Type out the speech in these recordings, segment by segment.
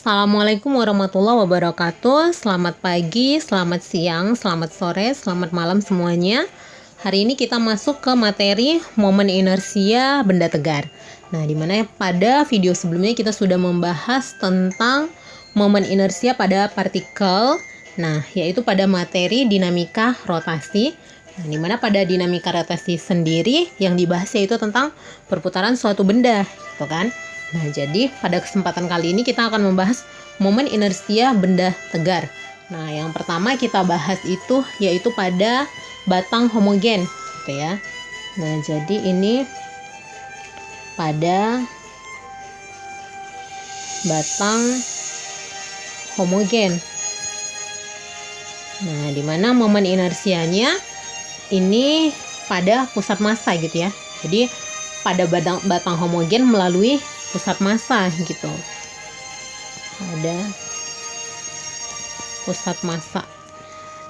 Assalamualaikum warahmatullahi wabarakatuh. Selamat pagi, selamat siang, selamat sore, selamat malam semuanya. Hari ini kita masuk ke materi momen inersia benda tegar. Nah, dimana pada video sebelumnya kita sudah membahas tentang momen inersia pada partikel. Nah, yaitu pada materi dinamika rotasi. Nah, dimana pada dinamika rotasi sendiri yang dibahas yaitu tentang perputaran suatu benda, gitu kan? Nah, jadi pada kesempatan kali ini kita akan membahas momen inersia benda tegar. Nah, yang pertama kita bahas itu yaitu pada batang homogen, gitu ya. Nah, jadi ini pada batang homogen. Nah, dimana momen inersianya ini pada pusat massa, gitu ya. Jadi pada batang homogen melalui pusat massa, gitu. Ada pusat massa.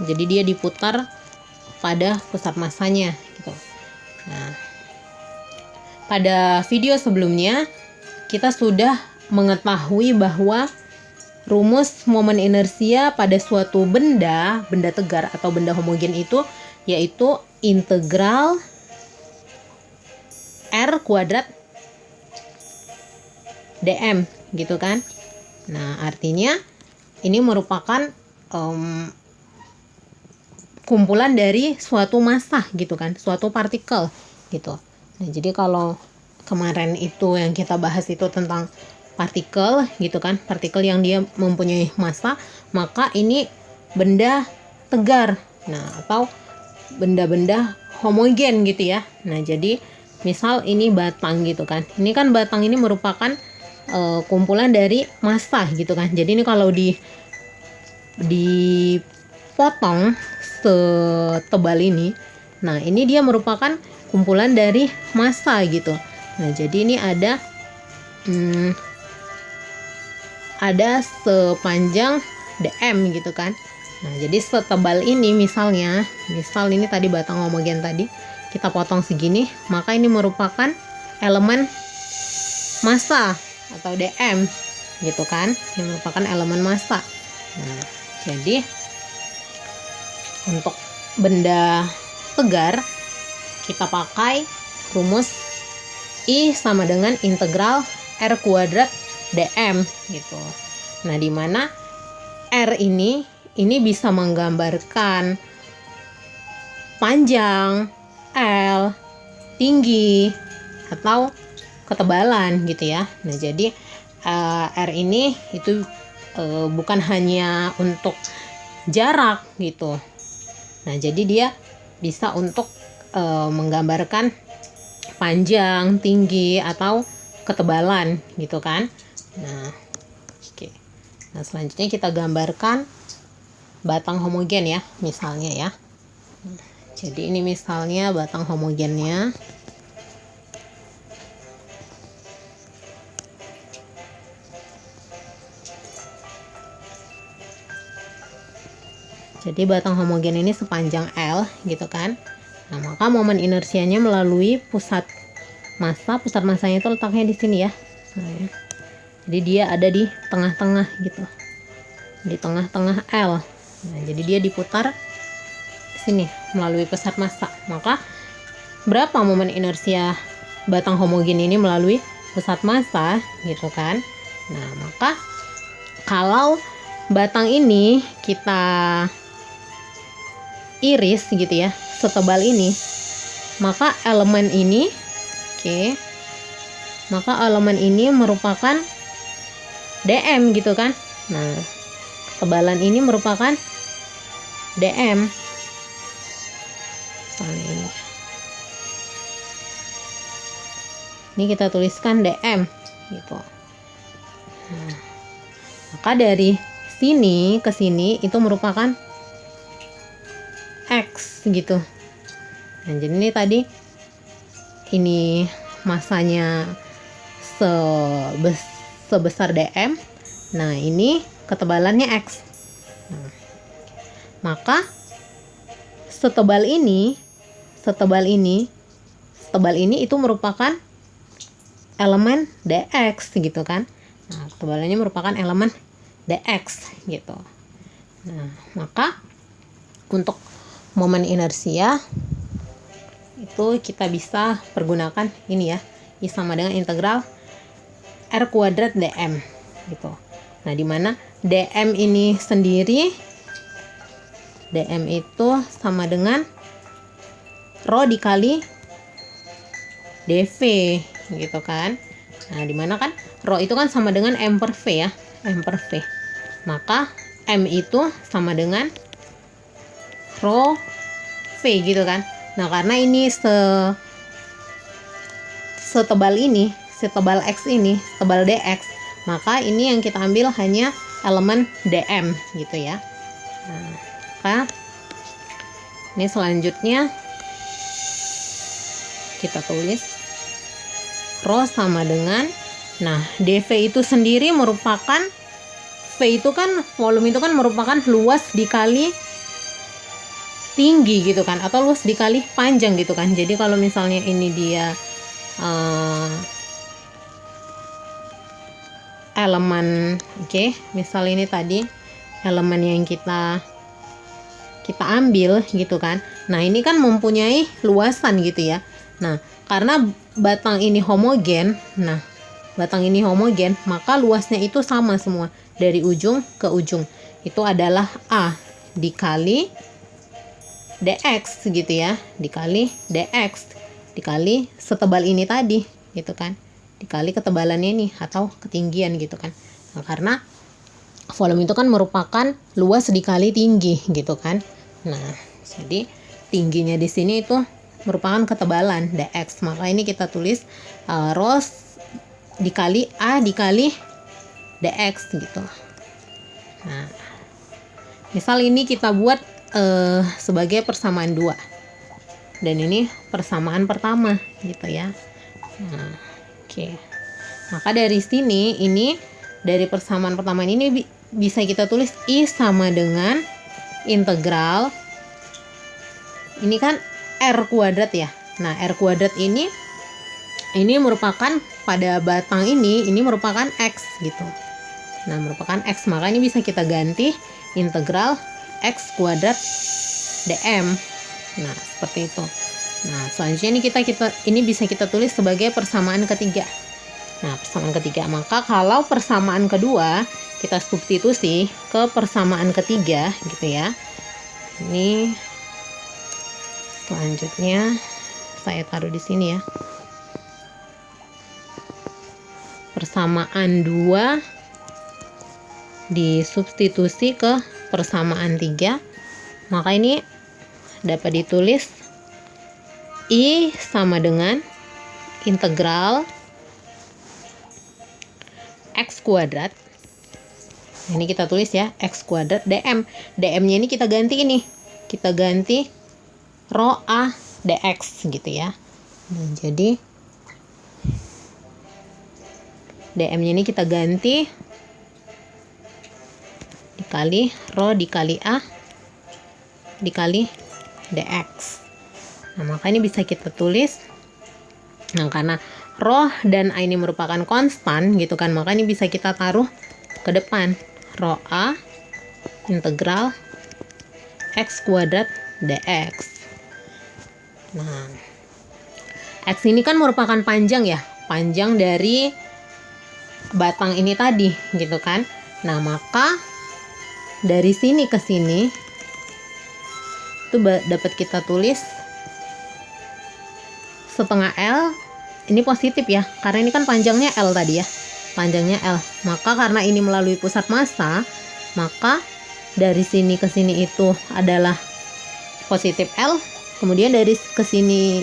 Jadi dia diputar pada pusat massanya, gitu. Nah, pada video sebelumnya kita sudah mengetahui bahwa rumus momen inersia pada suatu benda tegar atau benda homogen itu yaitu integral R kuadrat dm, gitu kan. Nah, artinya ini merupakan kumpulan dari suatu massa, gitu kan, suatu partikel, gitu. Nah, jadi kalau kemarin itu yang kita bahas itu tentang partikel, gitu kan, partikel yang dia mempunyai massa, maka ini benda tegar. Nah, atau benda-benda homogen, gitu ya. Nah, jadi misal ini batang, gitu kan. Ini kan batang ini merupakan kumpulan dari massa, gitu kan. Jadi ini kalau dipotong setebal ini, nah ini dia merupakan kumpulan dari massa, gitu. Nah, jadi ini ada sepanjang dm, gitu kan. Nah, jadi setebal ini misal ini tadi batang homogen tadi kita potong segini, maka ini merupakan elemen massa atau dm, gitu kan. Ini merupakan elemen massa. Nah, jadi untuk benda tegar kita pakai rumus I sama dengan integral R kuadrat dm, gitu. Nah, di mana R ini bisa menggambarkan panjang, L, tinggi, atau ketebalan, gitu ya. Nah, jadi R ini itu bukan hanya untuk jarak, gitu. Nah, jadi dia bisa untuk menggambarkan panjang, tinggi, atau ketebalan, gitu kan. Nah, oke. Nah, selanjutnya kita gambarkan batang homogen ya, misalnya ya. Jadi ini misalnya batang homogennya. Jadi batang homogen ini sepanjang L, gitu kan. Nah, maka momen inersianya melalui pusat massa. Pusat massanya itu letaknya di sini ya. Nah, ya. Jadi dia ada di tengah-tengah, gitu. Di tengah-tengah L. Nah, jadi dia diputar di sini melalui pusat massa. Maka berapa momen inersia batang homogen ini melalui pusat massa, gitu kan. Nah, maka kalau batang ini kita iris, gitu ya, setebal ini, maka elemen ini maka elemen ini merupakan dm, gitu kan. Nah, ketebalan ini merupakan dm. Misalnya ini kita tuliskan dm, gitu. Nah, maka dari sini ke sini itu merupakan X, gitu. Nah, jadi ini tadi ini massanya sebesar dm. Nah, ini ketebalannya X. Nah, maka setebal ini itu merupakan elemen dx, gitu kan. Nah, ketebalannya merupakan elemen dx gitu. Nah, maka untuk momen inersia itu kita bisa pergunakan ini ya, I sama dengan integral r kuadrat dm gitu. Nah, dimana dm ini sendiri, dm itu sama dengan rho dikali dv gitu kan. Nah, dimana kan rho itu kan sama dengan m per v ya, m per v. Maka m itu sama dengan rho v gitu kan. Nah, karena ini setebal ini, setebal x ini, setebal dx, maka ini yang kita ambil hanya elemen dm gitu ya. Nah, maka ini selanjutnya kita tulis rho sama dengan, nah dv itu sendiri merupakan, v itu kan, volume itu kan merupakan luas dikali tinggi gitu kan, atau luas dikali panjang gitu kan. Jadi kalau misalnya ini dia elemen, misal ini tadi elemen yang kita ambil gitu kan. Nah, ini kan mempunyai luasan gitu ya. Nah, karena batang ini homogen, maka luasnya itu sama semua dari ujung ke ujung. Itu adalah A dikali dx gitu ya, dikali dx dikali setebal ini tadi gitu kan, dikali ketebalannya ini atau ketinggian gitu kan. Nah, karena volume itu kan merupakan luas dikali tinggi gitu kan. Nah, jadi tingginya di sini itu merupakan ketebalan dx, maka ini kita tulis rho dikali A dikali dx gitu. Nah, misal ini kita buat sebagai persamaan 2 dan ini persamaan pertama gitu ya. Nah, maka dari sini, ini dari persamaan pertama ini bisa kita tulis I sama dengan integral, ini kan r kuadrat ya. Nah, r kuadrat ini merupakan pada batang ini merupakan x gitu. Nah, merupakan x, maka ini bisa kita ganti integral x kuadrat dm. Nah, seperti itu. Nah, selanjutnya ini bisa kita tulis sebagai persamaan ketiga. Nah, persamaan ketiga, maka kalau persamaan kedua kita substitusi ke persamaan ketiga gitu ya. Ini selanjutnya saya taruh di sini ya. Persamaan 2 disubstitusi ke persamaan 3, maka ini dapat ditulis I sama dengan integral x kuadrat, ini kita tulis ya, x kuadrat dm. dm-nya ini kita ganti rho A dx gitu ya. Nah, jadi dm-nya ini kita ganti dikali rho dikali A dikali dx. Nah, maka ini bisa kita tulis, nah karena rho dan A ini merupakan konstan gitu kan, maka ini bisa kita taruh ke depan, rho A integral x kuadrat dx. Nah, x ini kan merupakan panjang ya, panjang dari batang ini tadi gitu kan. Nah, maka dari sini ke sini itu dapat kita tulis setengah L, ini positif ya, karena ini kan panjangnya L tadi ya, panjangnya L. Maka karena ini melalui pusat massa, maka dari sini ke sini itu adalah positif L, kemudian dari sini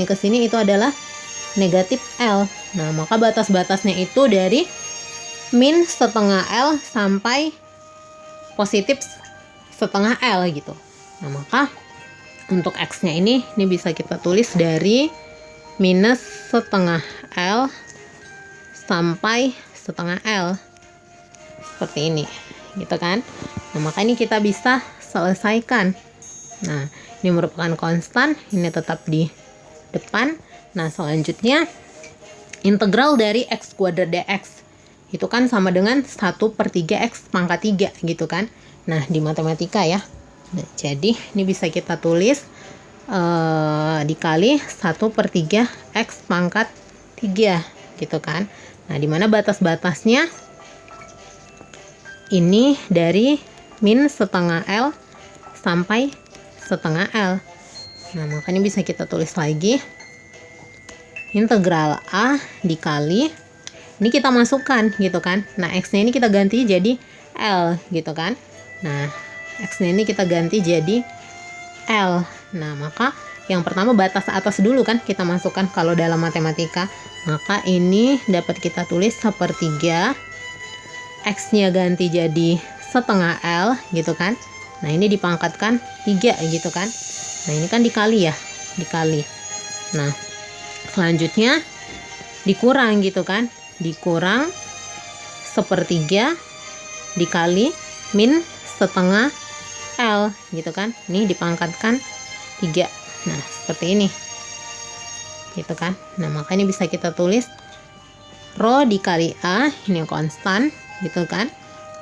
ke sini itu adalah negatif L. Nah, maka batas-batasnya itu dari min setengah L sampai positif setengah L gitu. Nah, maka untuk X-nya ini bisa kita tulis dari minus setengah L sampai setengah L seperti ini gitu kan. Nah, maka ini kita bisa selesaikan. Nah, ini merupakan konstan, ini tetap di depan. Nah, selanjutnya integral dari x kuadrat dx. Itu kan sama dengan 1/3 X pangkat 3 gitu kan. Nah, di matematika ya. Nah, jadi ini bisa kita tulis dikali 1/3 X pangkat 3 gitu kan. Nah, dimana batas-batasnya ini dari min setengah L sampai setengah L. Nah, makanya bisa kita tulis lagi integral A dikali, ini kita masukkan gitu kan. Nah, X-nya ini kita ganti jadi L gitu kan. Nah, X-nya ini kita ganti jadi L. Nah, maka yang pertama batas atas dulu kan kita masukkan kalau dalam matematika. Maka ini dapat kita tulis 1/3. X-nya ganti jadi setengah L gitu kan. Nah, ini dipangkatkan 3 gitu kan. Nah, ini kan dikali ya, dikali. Nah, selanjutnya dikurang gitu kan. Dikurang 1/3 dikali min setengah L gitu kan. Ini dipangkatkan 3. Nah, seperti ini. Gitu kan. Nah, makanya bisa kita tulis rho dikali A, ini konstan gitu kan.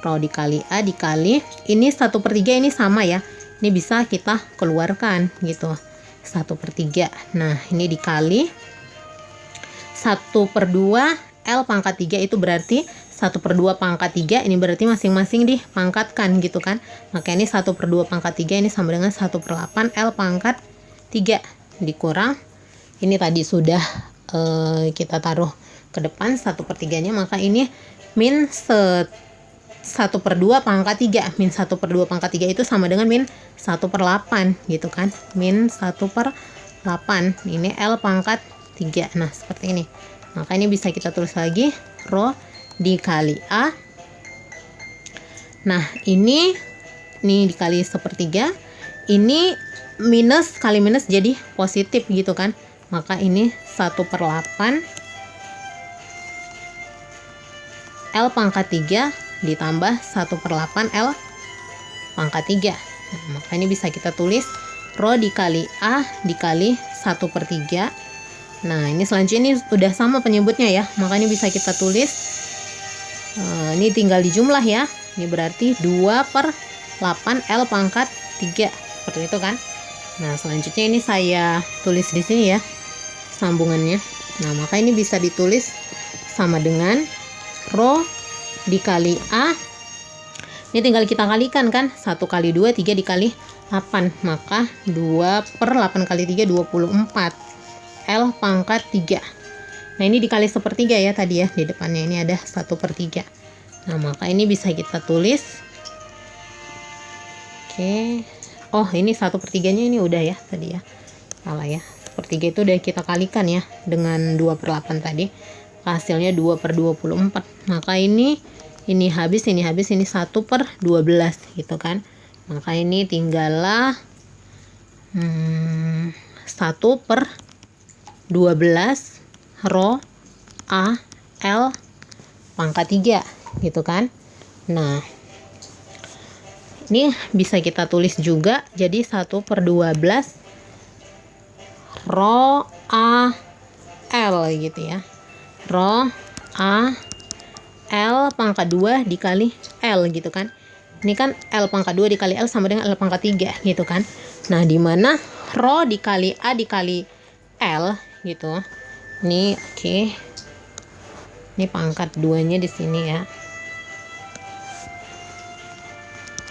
Rho dikali A dikali, ini 1/3 ini sama ya. Ini bisa kita keluarkan gitu. 1/3. Nah, ini dikali 1/2 L pangkat 3 itu berarti 1/2 pangkat 3 ini berarti masing-masing dipangkatkan gitu kan. Maka ini 1/2 pangkat 3 ini sama dengan 1/8 L pangkat 3 dikurang. Ini tadi sudah kita taruh ke depan 1/3-nya, maka ini min 1/2 pangkat 3. Min 1/2 pangkat 3 itu sama dengan min 1/8 gitu kan. Min 1/8. Ini L pangkat 3. Nah, seperti ini. Maka ini bisa kita tulis lagi rho dikali A. Nah, ini dikali 1/3. Ini minus kali minus jadi positif gitu kan. Maka ini 1/8 L pangkat 3 ditambah 1/8 L pangkat 3. Nah, maka ini bisa kita tulis rho dikali A dikali 1/3. Nah, ini selanjutnya ini udah sama penyebutnya ya. Makanya bisa kita tulis ini tinggal dijumlah ya. Ini berarti 2/8 L pangkat 3. Seperti itu kan. Nah, selanjutnya ini saya tulis di sini ya sambungannya. Nah, maka ini bisa ditulis sama dengan rho dikali A. Ini tinggal kita kalikan kan. 1 kali 2, 3 dikali 8. Maka 2/8 kali 3, 24. L pangkat 3. Nah, ini dikali 1/3 ya tadi ya. Di depannya ini ada 1/3. Nah, maka ini bisa kita tulis. Oke. Oh, ini 1/3-nya ini udah ya tadi ya. Salah ya. 1/3 itu udah kita kalikan ya dengan 2/8 tadi. Hasilnya 2/24. Maka ini habis, ini 1/12 gitu kan. Maka ini tinggallah 1/12 rho A L pangkat 3 gitu kan. Nah, ini bisa kita tulis juga jadi 1/12 rho A L gitu ya. Rho A L pangkat 2 dikali L gitu kan. Ini kan L pangkat 2 dikali L sama dengan L pangkat 3 gitu kan. Nah, dimana rho dikali A dikali L gitu. Ini oke. Ini pangkat 2-nya di sini ya.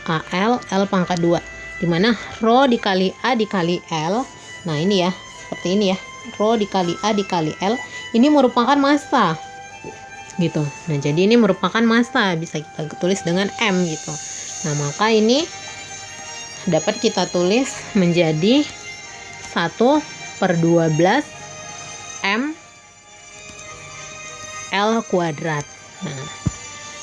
AL, L pangkat 2. Dimana rho dikali A dikali L. Nah, ini ya. Seperti ini ya. Rho dikali A dikali L. Ini merupakan massa. Gitu. Nah, jadi ini merupakan massa. Bisa kita tulis dengan M gitu. Nah, maka ini dapat kita tulis menjadi 1/12 M L kuadrat. Nah,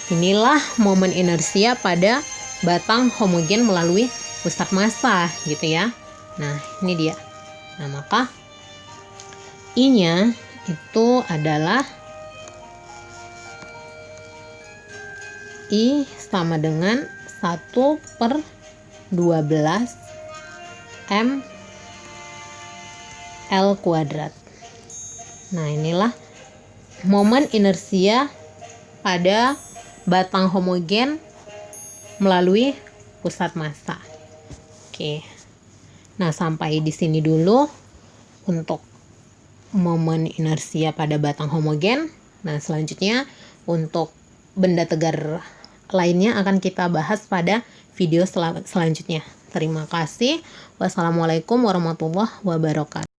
inilah momen inersia pada batang homogen melalui pusat massa gitu ya. Nah, ini dia. Nah, maka I-nya itu adalah I sama dengan 1/12 M L kuadrat. Nah, inilah momen inersia pada batang homogen melalui pusat massa. Oke. Nah, sampai di sini dulu untuk momen inersia pada batang homogen. Nah, selanjutnya untuk benda tegar lainnya akan kita bahas pada video selanjutnya. Terima kasih. Wassalamualaikum warahmatullahi wabarakatuh.